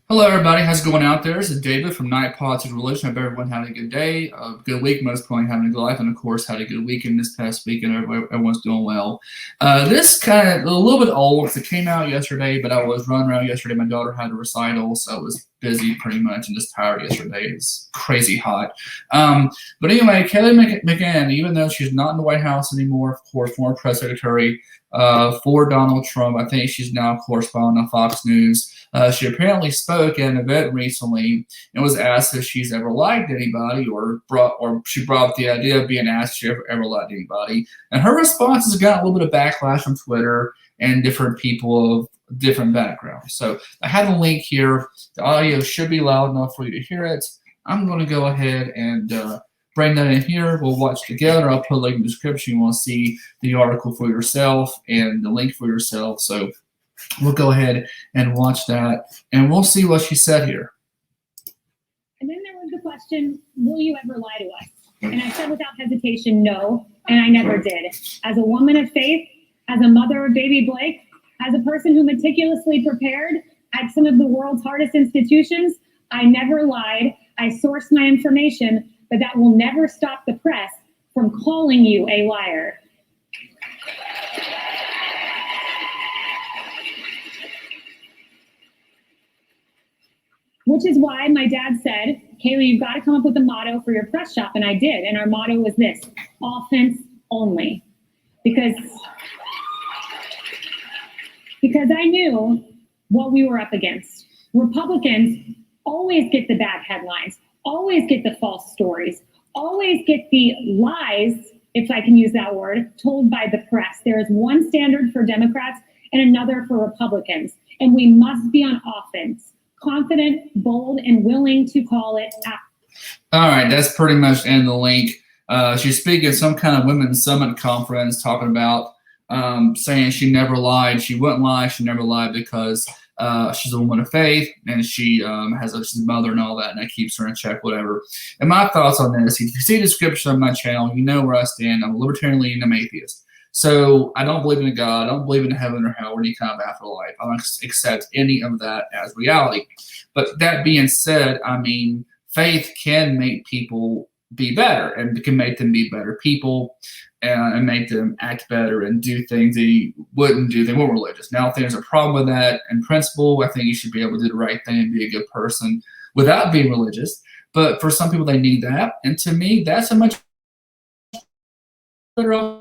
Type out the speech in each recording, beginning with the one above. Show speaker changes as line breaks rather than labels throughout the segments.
Hello, everybody. How's it going out there? This is David from Night Politics Religion. I hope everyone had a good day, a good week, most importantly, having a good life, and of course, had a good weekend this past weekend. Everyone's doing well. This kind of a little bit old because it came out yesterday, but I was running around yesterday. My daughter had a recital, so I was busy pretty much and just tired yesterday. It's crazy hot. But anyway, Kayleigh McEnany, even though she's not in the White House anymore, of course, former press secretary for Donald Trump, I think she's now a correspondent on Fox News. She apparently spoke at an event recently and was asked if she's ever liked anybody, or she brought up the idea of being asked if she ever liked anybody. And her response has gotten a little bit of backlash on Twitter and different people of different backgrounds. So I have a link here. The audio should be loud enough for you to hear it. I'm going to go ahead and bring that in here. We'll watch together. I'll put a link in the description. You want to see the article for yourself and the link for yourself. So we'll go ahead and watch that, and we'll see what she said here.
And then there was the question, will you ever lie to us? And I said without hesitation, no, and I never did. As a woman of faith, as a mother of baby Blake, as a person who meticulously prepared at some of the world's hardest institutions, I never lied. I sourced my information, but that will never stop the press from calling you a liar. Which is why my dad said, Kayleigh, you've got to come up with a motto for your press shop. And I did. And our motto was this: offense only. Because I knew what we were up against. Republicans always get the bad headlines, always get the false stories, always get the lies, if I can use that word, told by the press. There is one standard for Democrats and another for Republicans. And we must be on offense. Confident, bold, and willing to call it out.
All right, that's pretty much the end of the link. She's speaking at some kind of women's summit conference, talking about saying she never lied. She wouldn't lie. She never lied because she's a woman of faith, and she's a mother and all that, and that keeps her in check, whatever. And my thoughts on this: if you see the description of my channel, you know where I stand. I'm a libertarian leaning, I'm atheist. So I don't believe in a God. I don't believe in heaven or hell or any kind of afterlife. I don't accept any of that as reality. But that being said, I mean, faith can make people be better, and can make them be better people, and make them act better and do things they wouldn't do if they weren't religious. Now, if there's a problem with that in principle, I think you should be able to do the right thing and be a good person without being religious. But for some people, they need that. And to me, that's a much better.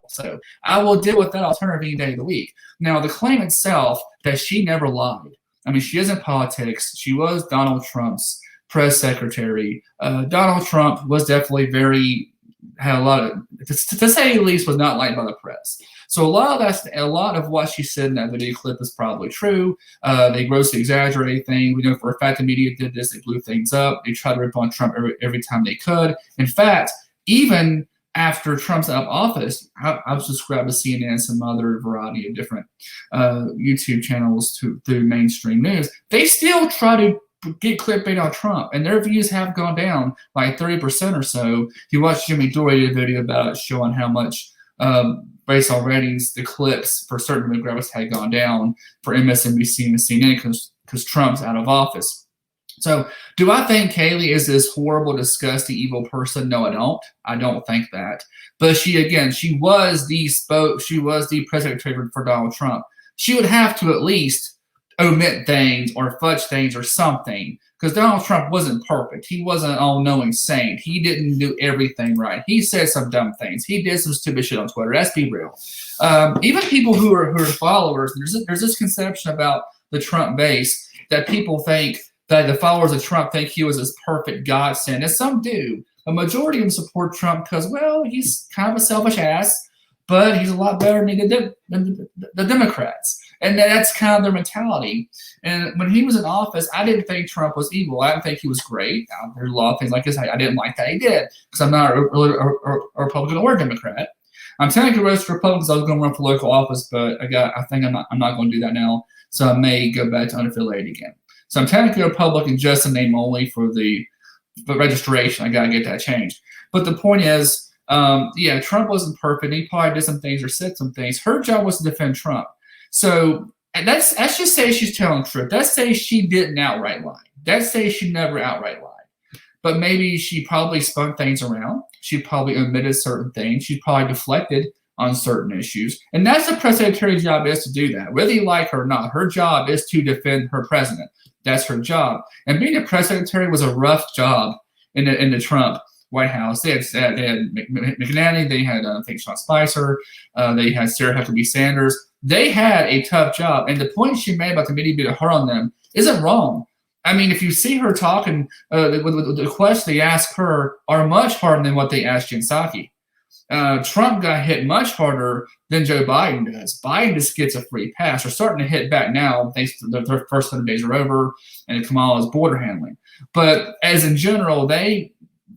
So I will deal with that alternative any day of the week. Now, the claim itself that she never lied. I mean, she is in politics. She was Donald Trump's press secretary. Donald Trump was definitely had a lot of, to say the least, was not liked by the press. So a lot of what she said in that video clip is probably true. They grossly exaggerated things. We know for a fact the media did this. They blew things up. They tried to rip on Trump every time they could. In fact, even after Trump's out of office, I've subscribed to CNN and some other variety of different YouTube channels through mainstream news. They still try to get clickbait on Trump, and their views have gone down by 30% or so. If you watch Jimmy Dore did a video about it, showing how much, based on ratings, the clips for certain demographics had gone down for MSNBC and CNN because Trump's out of office. So, do I think Kayleigh is this horrible, disgusting, evil person? No, I don't. I don't think that. But she was the press secretary for Donald Trump. She would have to at least omit things or fudge things or something, because Donald Trump wasn't perfect. He wasn't an all-knowing saint. He didn't do everything right. He said some dumb things. He did some stupid shit on Twitter. Let's be real. Even people who are followers, there's this conception about the Trump base that people think that the followers of Trump think he was this perfect godsend, and some do. A majority of them support Trump because, well, he's kind of a selfish ass, but he's a lot better than the Democrats. And that's kind of their mentality. And when he was in office, I didn't think Trump was evil. I didn't think he was great. There's a lot of things like this I didn't like that he did, because I'm not a Republican or a Democrat. I'm technically registered Republican because I was going to run for local office, but I think I'm not going to do that now. So I may go back to unaffiliated again. So I'm technically a Republican, just in name only for the registration. I got to get that changed. But the point is, yeah, Trump wasn't perfect. He probably did some things or said some things. Her job was to defend Trump. So And let's just say she's telling the truth. Let's say she didn't outright lie. Let's say she never outright lied. But maybe she probably spun things around. She probably omitted certain things. She probably deflected on certain issues. And that's the press secretary's job, is to do that. Whether you like her or not, her job is to defend her president. That's her job. And being a press secretary was a rough job in the Trump White House. They had McEnany, they had, I think, Sean Spicer, they had Sarah Huckabee Sanders. They had a tough job. And the point she made about the media being hard on them isn't wrong. I mean, if you see her talking, the questions they ask her are much harder than what they asked Jen Psaki. Trump got hit much harder than Joe Biden does. Biden just gets a free pass. They're starting to hit back now, thanks to their first 100 days are over, and Kamala's border handling. But as in general,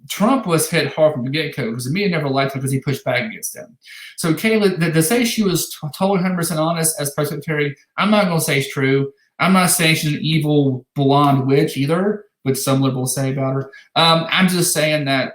Trump was hit hard from the get-go because the media never liked him because he pushed back against them. So Kayleigh, to say she was totally 100% honest as press secretary, I'm not going to say it's true. I'm not saying she's an evil blonde witch either, which some liberals say about her. I'm just saying that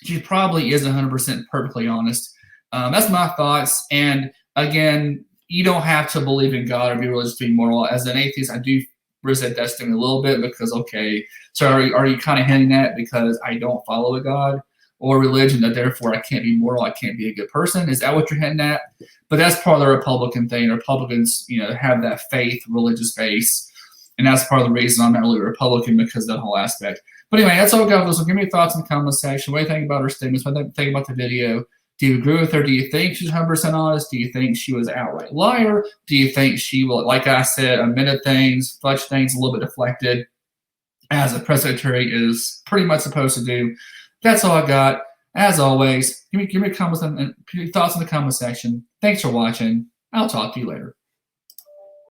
she probably isn't 100% perfectly honest. That's my thoughts. And again, you don't have to believe in God or be religious to be moral. As an atheist, I do resent that statement a little bit because, okay, so are you kind of hinting at because I don't follow a God or religion that therefore I can't be moral, I can't be a good person? Is that what you're hinting at? But that's part of the Republican thing. Republicans, have that faith, religious base. And that's part of the reason I'm not really a Republican, because of that whole aspect. But anyway, that's all I got for this. So give me your thoughts in the comment section. What do you think about her statements? What do you think about the video? Do you agree with her? Do you think she's 100% honest? Do you think she was an outright liar? Do you think she will, like I said, omitted things, fudged things, a little bit deflected, as a press secretary is pretty much supposed to do? That's all I got. As always, give me comments and thoughts in the comment section. Thanks for watching. I'll talk to you later.